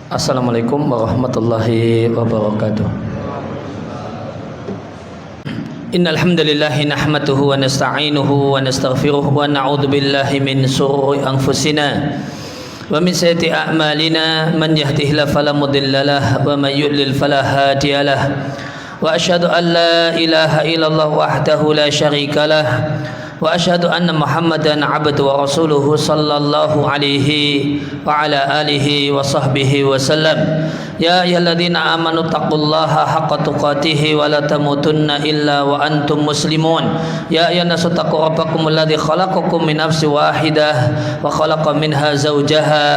Assalamualaikum warahmatullahi wabarakatuh. Innal hamdalillah nahmaduhu wa nasta'inuhu wa nastaghfiruh wa na'udzu billahi min shururi anfusina wa min sayyiati a'malina man yahdihillahu fala mudilla lahu wa may yudlil fala hadiya lahu wa asyhadu an la ilaha illallah wahdahu la syarika lahu wa asyhadu anna Muhammadan abduhu wa rasuluhu sallallahu alaihi wa ala alihi wa sahbihi wa sallam. Ya ayyuhalladzina amanu taqullaha haqqa tuqatih wa la tamutunna illa wa antum muslimun. Ya ayyuhan nasu taqu rabbakumul ladzi khalaqakum min nafsin wahidah wa khalaqa minha zawjaha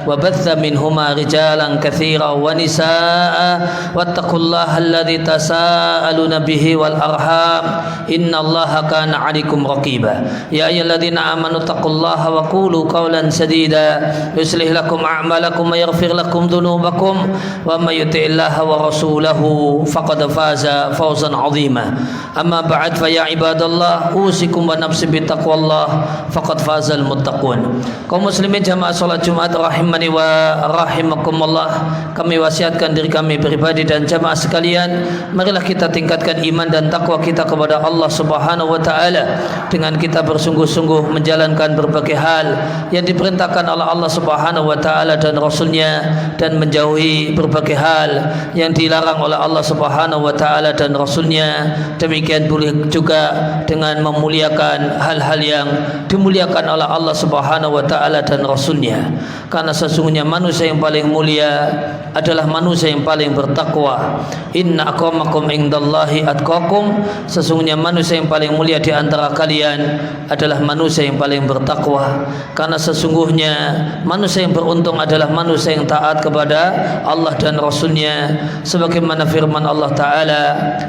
wa batha minhuma rijalan katsiran wa nisaa wattaqullaha alladzi tasaaluna bihi wal arham innallaha kana 'alaikum raqiba. Ya ayyuhalladzina amanu taqullaha wa qulu qawlan sadida yuslih lakum a'malakum wa yaghfir lakum dhunubakum wa may yuti'illaha wa rasulahu faqad faza fawzan 'azima. Amma ba'd fa ya ibadallah usikum wa nafsi bi taqwallah faqad fazal muttaqun. Kaum muslimin jamaah salat Jumat rahimani wa rahimakumullah, kami wasiatkan diri kami pribadi dan jamaah sekalian, marilah kita tingkatkan iman dan takwa kita kepada Allah Subhanahu wa taala dengan kita bersungguh-sungguh menjalankan berbagai hal yang diperintahkan oleh Allah Subhanahu wa taala dan Rasulnya, dan menjauhi berbagai hal yang dilarang oleh Allah Subhanahu wa taala dan Rasulnya. Demikian boleh juga dengan memuliakan hal-hal yang dimuliakan oleh Allah Subhanahu wa taala dan Rasulnya, karena sesungguhnya manusia yang paling mulia adalah manusia yang paling bertakwa. Inna akramakum indallahi atqakum, sesungguhnya manusia yang paling mulia di antara kalian adalah manusia yang paling bertakwa, karena sesungguhnya manusia yang beruntung adalah manusia yang taat kepada Allah dan Rasulnya, sebagaimana firman Allah Ta'ala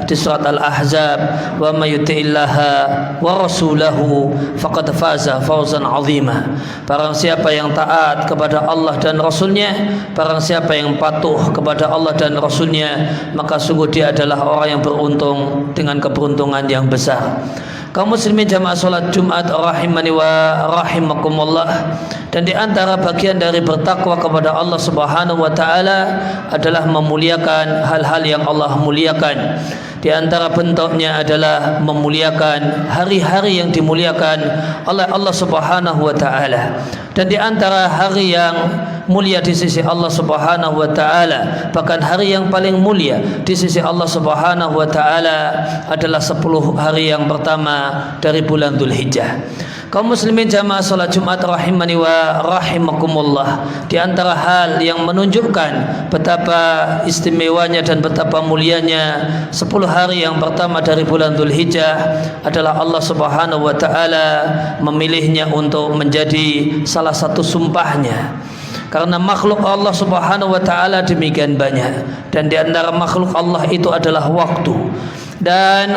di surat Al-Ahzab, wa may yuti'illaha wa rasulahu faqad faza fawzan 'azima. Barang siapa yang taat kepada Allah dan Rasulnya, barang siapa yang patuh kepada Allah dan Rasulnya, maka sungguh dia adalah orang yang beruntung dengan keberuntungan yang besar. Kaum muslimin jamaah salat Jumat rahimani wa rahimakumullah, dan di antara bagian dari bertakwa kepada Allah Subhanahu wa taala adalah memuliakan hal-hal yang Allah muliakan. Di antara bentuknya adalah memuliakan hari-hari yang dimuliakan oleh Allah Subhanahu wa taala. Dan di antara hari yang mulia di sisi Allah Subhanahu wa taala, bahkan hari yang paling mulia di sisi Allah Subhanahu wa taala adalah 10 hari yang pertama dari bulan Dzulhijjah. Kaum muslimin jamaah salat Jumat rahimani wa rahimakumullah, di antara hal yang menunjukkan betapa istimewanya dan betapa mulianya 10 hari yang pertama dari bulan Dzulhijjah adalah Allah Subhanahu wa taala memilihnya untuk menjadi salah satu sumpahnya. Karena makhluk Allah Subhanahu wa taala demikian banyak, dan di antara makhluk Allah itu adalah waktu. Dan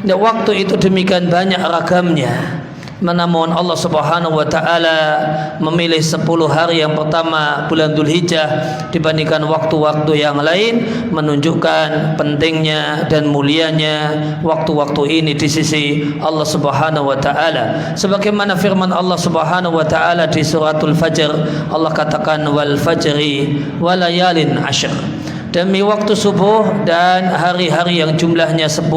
waktu itu demikian banyak ragamnya. Namun Allah Subhanahu wa taala memilih 10 hari yang pertama bulan Dzulhijjah dibandingkan waktu-waktu yang lain, menunjukkan pentingnya dan mulianya waktu-waktu ini di sisi Allah Subhanahu wa taala. Sebagaimana firman Allah Subhanahu wa taala di suratul Fajr, Allah katakan wal fajri walayalin ashr, demi waktu subuh dan hari-hari yang jumlahnya 10.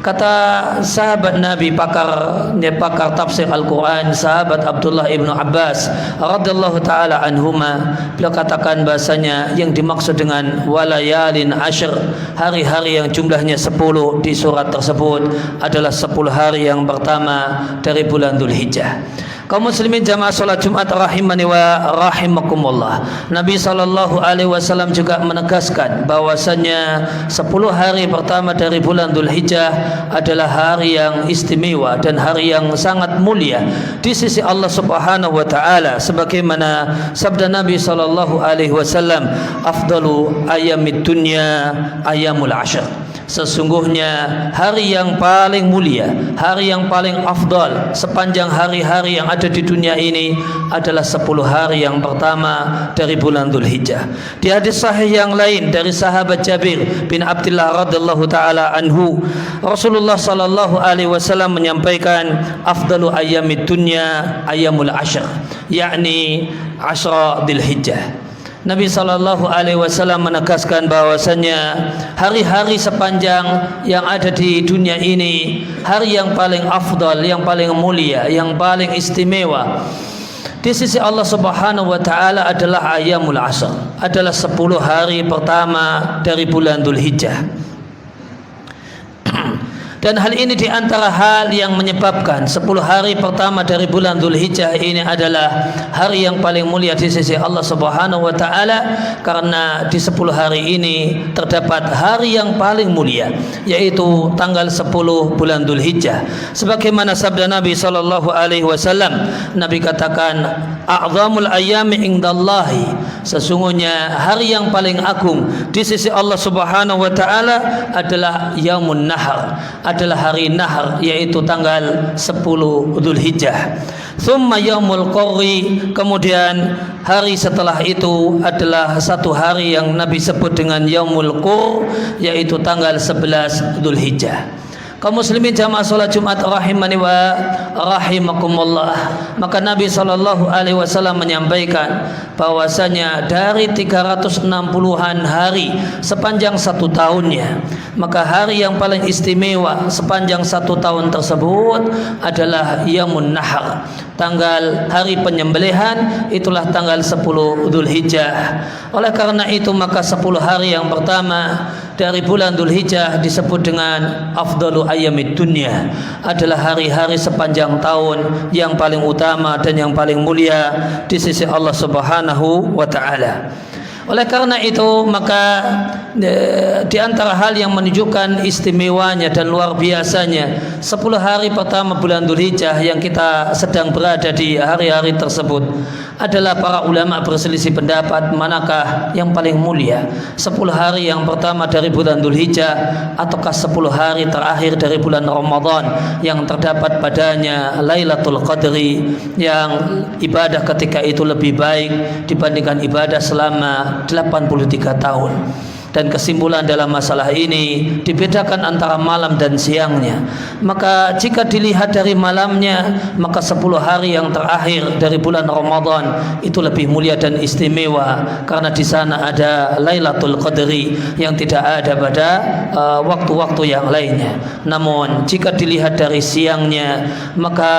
Kata sahabat Nabi, pakar tafsir Al-Quran, sahabat Abdullah ibnu Abbas radhiyallahu taala anhuma, beliau katakan bahasanya yang dimaksud dengan walayalin ashr, hari-hari yang jumlahnya 10 di surat tersebut adalah 10 hari yang pertama dari bulan Dzulhijjah. Kaum muslimin jamaah salat Jumat rahimani wa rahimakumullah, Nabi sallallahu alaihi wasallam juga menegaskan bahwasanya 10 hari pertama dari bulan Dzulhijjah adalah hari yang istimewa dan hari yang sangat mulia di sisi Allah Subhanahu wa taala, sebagaimana sabda Nabi sallallahu alaihi wasallam, afdalu ayyamid dunya ayyamul ashr, sesungguhnya hari yang paling mulia, hari yang paling afdal sepanjang hari-hari yang ada di dunia ini adalah 10 hari yang pertama dari bulan Dzulhijjah. Di hadis sahih yang lain dari sahabat Jabir bin Abdullah radhiyallahu taala anhu, Rasulullah sallallahu alaihi wasallam menyampaikan afdalu ayyamid dunya ayyamul ashr, yakni 10 Dzulhijjah. Nabi SAW menegaskan bahwasannya hari-hari sepanjang yang ada di dunia ini, hari yang paling afdal, yang paling mulia, yang paling istimewa di sisi Allah Subhanahu wa taala adalah Ayyamul Ashr, adalah 10 hari pertama dari bulan Dzulhijjah. Dan hal ini di antara hal yang menyebabkan 10 hari pertama dari bulan Dzulhijjah ini adalah hari yang paling mulia di sisi Allah Subhanahu wa taala, karena di 10 hari ini terdapat hari yang paling mulia, yaitu tanggal 10 bulan Dzulhijjah. Sebagaimana sabda Nabi sallallahu alaihi wasallam, Nabi katakan, "A'zamul ayyami indallahi", sesungguhnya hari yang paling agung di sisi Allah Subhanahu wa taala adalah Yaumun Nahar, adalah hari Nahar, yaitu tanggal 10 Dzulhijjah. Tsumma Yaumul Qarri, kemudian hari setelah itu adalah satu hari yang Nabi sebut dengan Yaumul Qur, yaitu tanggal 11 Dzulhijjah. Kaum muslimin jamaah salat Jumat rahimani wa rahimakumullah, maka Nabi sallallahu alaihi wasallam menyampaikan bahwasanya dari 360-an hari sepanjang satu tahunnya, maka hari yang paling istimewa sepanjang satu tahun tersebut adalah Yaumun Nahar, tanggal hari penyembelihan, itulah tanggal 10 Dzulhijjah. Oleh karena itu maka 10 hari yang pertama dari bulan Dzulhijjah disebut dengan afdalu ayyamid dunya, adalah hari-hari sepanjang tahun yang paling utama dan yang paling mulia di sisi Allah Subhanahu wa taala. Oleh karena itu maka di antara hal yang menunjukkan istimewanya dan luar biasanya 10 hari pertama bulan Dzulhijjah yang kita sedang berada di hari-hari tersebut adalah para ulama berselisih pendapat manakah yang paling mulia, 10 hari yang pertama dari bulan Dzulhijjah ataukah 10 hari terakhir dari bulan Ramadan yang terdapat padanya Lailatul Qadri, yang ibadah ketika itu lebih baik dibandingkan ibadah selama 83 tahun. Dan kesimpulan dalam masalah ini dibedakan antara malam dan siangnya. Maka jika dilihat dari malamnya, maka 10 hari yang terakhir dari bulan Ramadan itu lebih mulia dan istimewa, karena di sana ada Lailatul Qadri yang tidak ada pada waktu-waktu yang lainnya. Namun jika dilihat dari siangnya, maka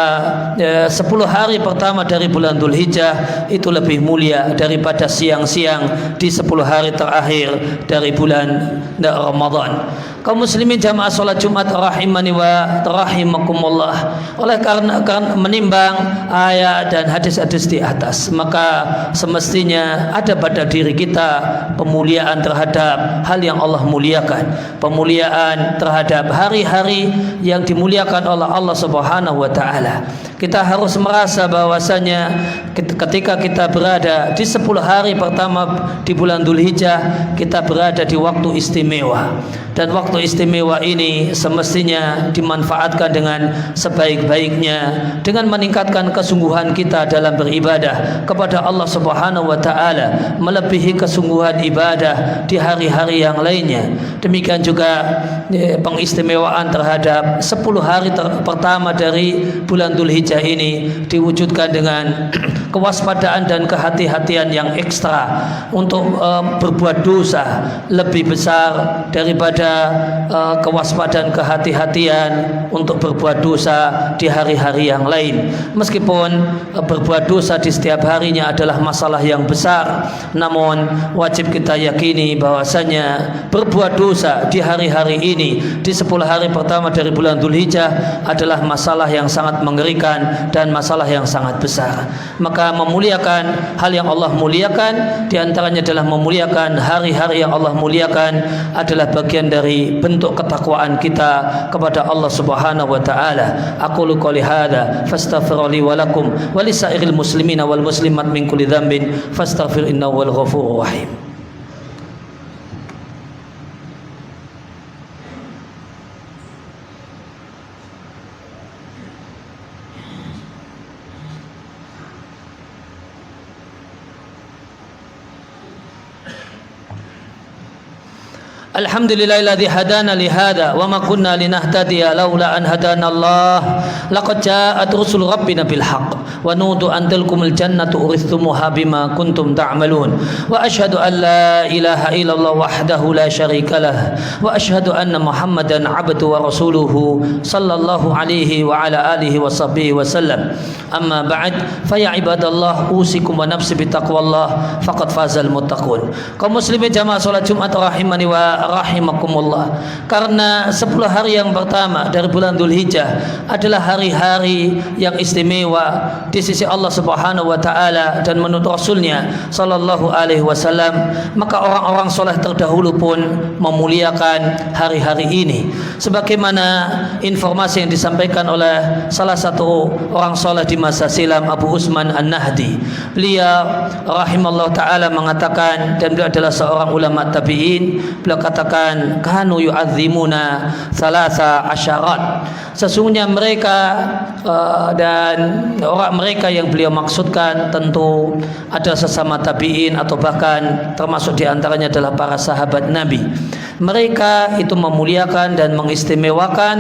10 hari pertama dari bulan Dzulhijjah itu lebih mulia daripada siang-siang di 10 hari terakhir dari bulan Ramadan. Kaum muslimin jamaah salat Jumat rahimani wa rahimakumullah, oleh karena menimbang ayat dan hadis-hadis di atas, maka semestinya ada pada diri kita pemuliaan terhadap hal yang Allah muliakan, pemuliaan terhadap hari-hari yang dimuliakan oleh Allah Subhanahu wa taala. Kita harus merasa bahwasanya ketika kita berada di 10 hari pertama di bulan Dzulhijjah, kita berada di waktu istimewa, dan waktu istimewa ini semestinya dimanfaatkan dengan sebaik-baiknya dengan meningkatkan kesungguhan kita dalam beribadah kepada Allah Subhanahu wa taala melebihi kesungguhan ibadah di hari-hari yang lainnya. Demikian juga pengistimewaan terhadap 10 hari pertama dari bulan Dzulhijjah ini diwujudkan dengan kewaspadaan dan kehati-hatian yang ekstra untuk berbuat dosa lebih besar daripada kewaspadaan kehati-hatian untuk berbuat dosa di hari-hari yang lain. Meskipun berbuat dosa di setiap harinya adalah masalah yang besar, namun wajib kita yakini bahwasanya berbuat dosa di hari-hari ini, di 10 hari pertama dari bulan Dzulhijjah, adalah masalah yang sangat mengerikan dan masalah yang sangat besar. Maka memuliakan hal yang Allah muliakan, diantaranya adalah memuliakan hari-hari yang Allah muliakan, adalah bagian dari bentuk ketakwaan kita kepada Allah Subhanahu wa taala. Aqulu qouli hadza fastaghfiru li wa lakum wa lisairil muslimina wal muslimat min kulli dzambin fastaghfir innahu wal ghafurur rahim. Alhamdulillahilladzi hadana li hadza wa ma kunna linahtadiya laula an hadana Allah. Laqad ja'at rusul rabbina bil haqq wa nudu an tilkumul jannatu urithumuha bima kuntum ta'malun. Wa asyhadu an la ilaha illallah wahdahu la syarika lah wa asyhadu anna Muhammadan 'abduhu wa rasuluhu sallallahu alaihi wa ala alihi wa sahbihi wa sallam. Amma ba'd, fa ya ibadallah usikum wa nafsi bi taqwallah faqad fazal muttaqun. Kaum muslimin jamaah salat Jumat rahimani wa rahimakumullah. Karena 10 hari yang pertama dari bulan Dzulhijjah adalah hari-hari yang istimewa di sisi Allah Subhanahu wa taala dan menurut Rasulnya sallallahu alaihi wasallam, maka orang-orang soleh terdahulu pun memuliakan hari-hari ini. Sebagaimana informasi yang disampaikan oleh salah satu orang soleh di masa silam, Abu Usman An-Nahdi. Beliau rahimallahu taala mengatakan, dan beliau adalah seorang ulama tabi'in, beliau katakan kanu yu'azzimuna thalatha asyarat. Sesungguhnya mereka dan orang mereka yang beliau maksudkan tentu ada sesama tabi'in atau bahkan termasuk diantaranya adalah para sahabat Nabi. Mereka itu memuliakan dan mengistimewakan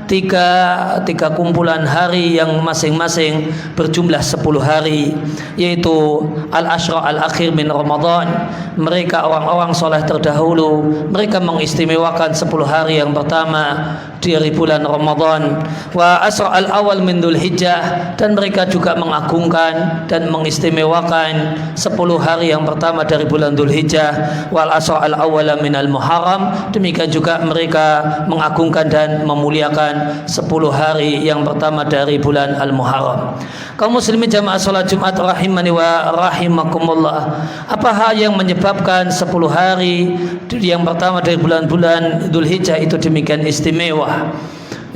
tiga kumpulan hari yang masing-masing berjumlah 10 hari, yaitu al-ashra al-akhir min Ramadan. Mereka orang-orang soleh terdahulu, mereka mengistimewakan 10 hari yang pertama dari bulan Ramadan, wa asra al-awal min Dzulhijjah, dan mereka juga mengagungkan dan mengistimewakan 10 hari yang pertama dari bulan Dzulhijjah, wal asra al-awwal min al-Muharram. Demikian juga mereka mengagungkan dan memuliakan 10 hari yang pertama dari bulan Al-Muharram. Kaum muslimin jamaah salat Jumat rahimani wa rahimakumullah, apa hal yang menyebabkan 10 hari yang pertama dari bulan-bulan Dzulhijjah itu demikian istimewa?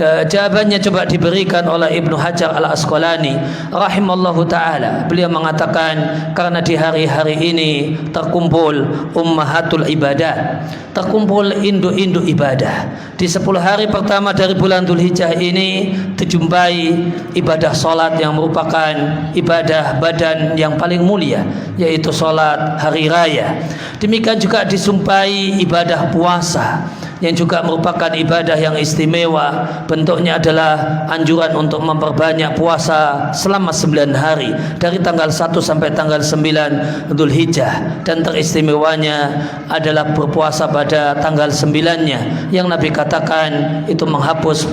Jawabannya coba diberikan oleh Ibnu Hajar Al-Asqalani rahimallahu taala. Beliau mengatakan karena di hari-hari ini terkumpul ummahatul ibadah, terkumpul induk-induk ibadah. Di 10 hari pertama dari bulan Dzulhijjah ini dijumpai ibadah salat yang merupakan ibadah badan yang paling mulia, yaitu salat hari raya. Demikian juga disumpai ibadah puasa yang juga merupakan ibadah yang istimewa. Bentuknya adalah anjuran untuk memperbanyak puasa selama 9 hari dari tanggal 1 sampai tanggal 9 Dzulhijjah, dan teristimewanya adalah berpuasa pada tanggal 9-nya yang Nabi katakan itu menghapus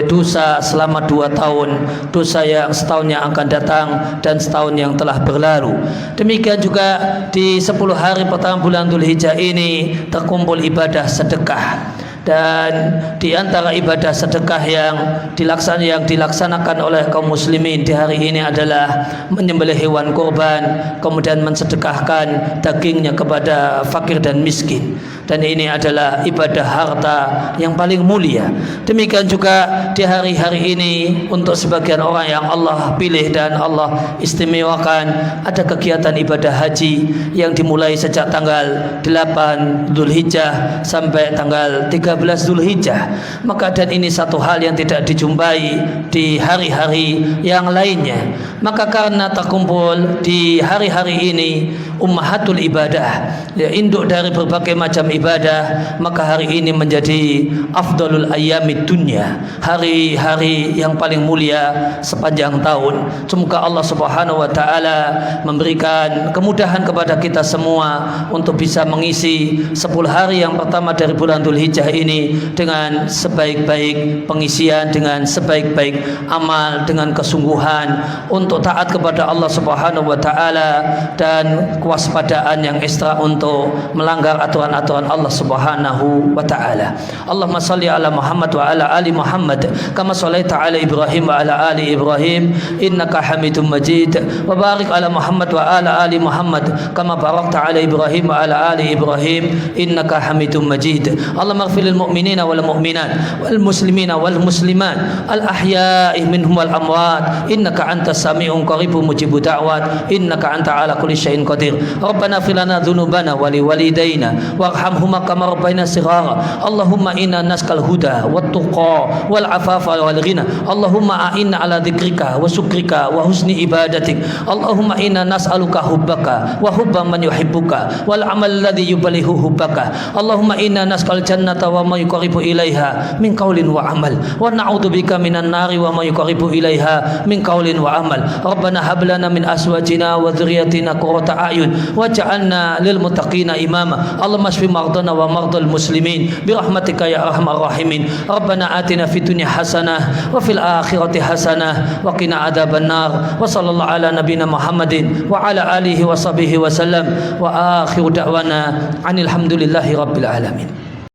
dosa selama 2 tahun, dosa yang setahun yang akan datang dan setahun yang telah berlalu. Demikian juga di 10 hari pertama bulan Dzulhijjah ini terkumpul ibadah sedekah. Dan di antara ibadah sedekah yang dilaksanakan oleh kaum muslimin di hari ini adalah menyembelih hewan kurban, kemudian mensedekahkan dagingnya kepada fakir dan miskin. Dan ini adalah ibadah harta yang paling mulia. Demikian juga di hari-hari ini untuk sebagian orang yang Allah pilih dan Allah istimewakan, ada kegiatan ibadah haji yang dimulai sejak tanggal 8 Dzulhijjah sampai tanggal 13 Dzulhijjah. Maka dan ini satu hal yang tidak dijumpai di hari-hari yang lainnya. Maka karena terkumpul di hari-hari ini ummahatul ibadah, ya, induk dari berbagai macam ibadah, maka hari ini menjadi afdalul ayyamid dunya, hari-hari yang paling mulia sepanjang tahun. Semoga Allah Subhanahu wa taala memberikan kemudahan kepada kita semua untuk bisa mengisi 10 hari yang pertama dari bulan Dzulhijjah ini dengan sebaik-baik pengisian, dengan sebaik-baik amal, dengan kesungguhan untuk taat kepada Allah Subhanahu wa taala dan kewaspadaan yang ekstra untuk melanggar aturan-aturan Allah Subhanahu wa taala. Allahumma shalli ala Muhammad wa ala ali Muhammad kama shallaita ala Ibrahim wa ala ali Ibrahim innaka Hamidum Majid, wa barik ala Muhammad wa ala ali Muhammad kama barakta ala Ibrahim wa ala ali Ibrahim innaka Hamidum Majid. Allahumma ighfir lil mu'minina wal mu'minat wal muslimina wal muslimat al ahya'i minhum wal amwat innaka antas sami'un qaribun mujibud da'wat innaka anta ala kulli syai'in qadir. Rabbana fir lana dzunubana wa li walidayna warhamhuma kama rabbayna shighara. Allahumma inna nas'al huda wat tuqa wal afafa wal ghina. Allahumma a'inna ala dzikrika wa syukrika wa husni ibadatik. Allahumma inna nas'aluka hubbaka wa hubba man yuhibbuka wal amal alladhi yubalihu hubbaka. Allahumma inna nas'al jannata wa ma yuqarribu ilaiha min qaulin wa amal wa na'udzubika minan nari wa ma yuqarribu ilaiha min qaulin wa amal. Rabbana hab lana min azwajina wa dhurriyyatina qurrata a'yun waj'alna lil muttaqina imama. Allahumma shfi mardana wa mardal muslimin bi rahmatika ya arhamar rahimin. Rabbana atina fid dunya hasanah wa fil akhirati hasanah wa qina adzabannar. Wa sallallahu ala nabiyyina Muhammadin wa ala alihi wa sahbihi wa sallam wa akhiru da'wana anil hamdulillahi rabbil alamin.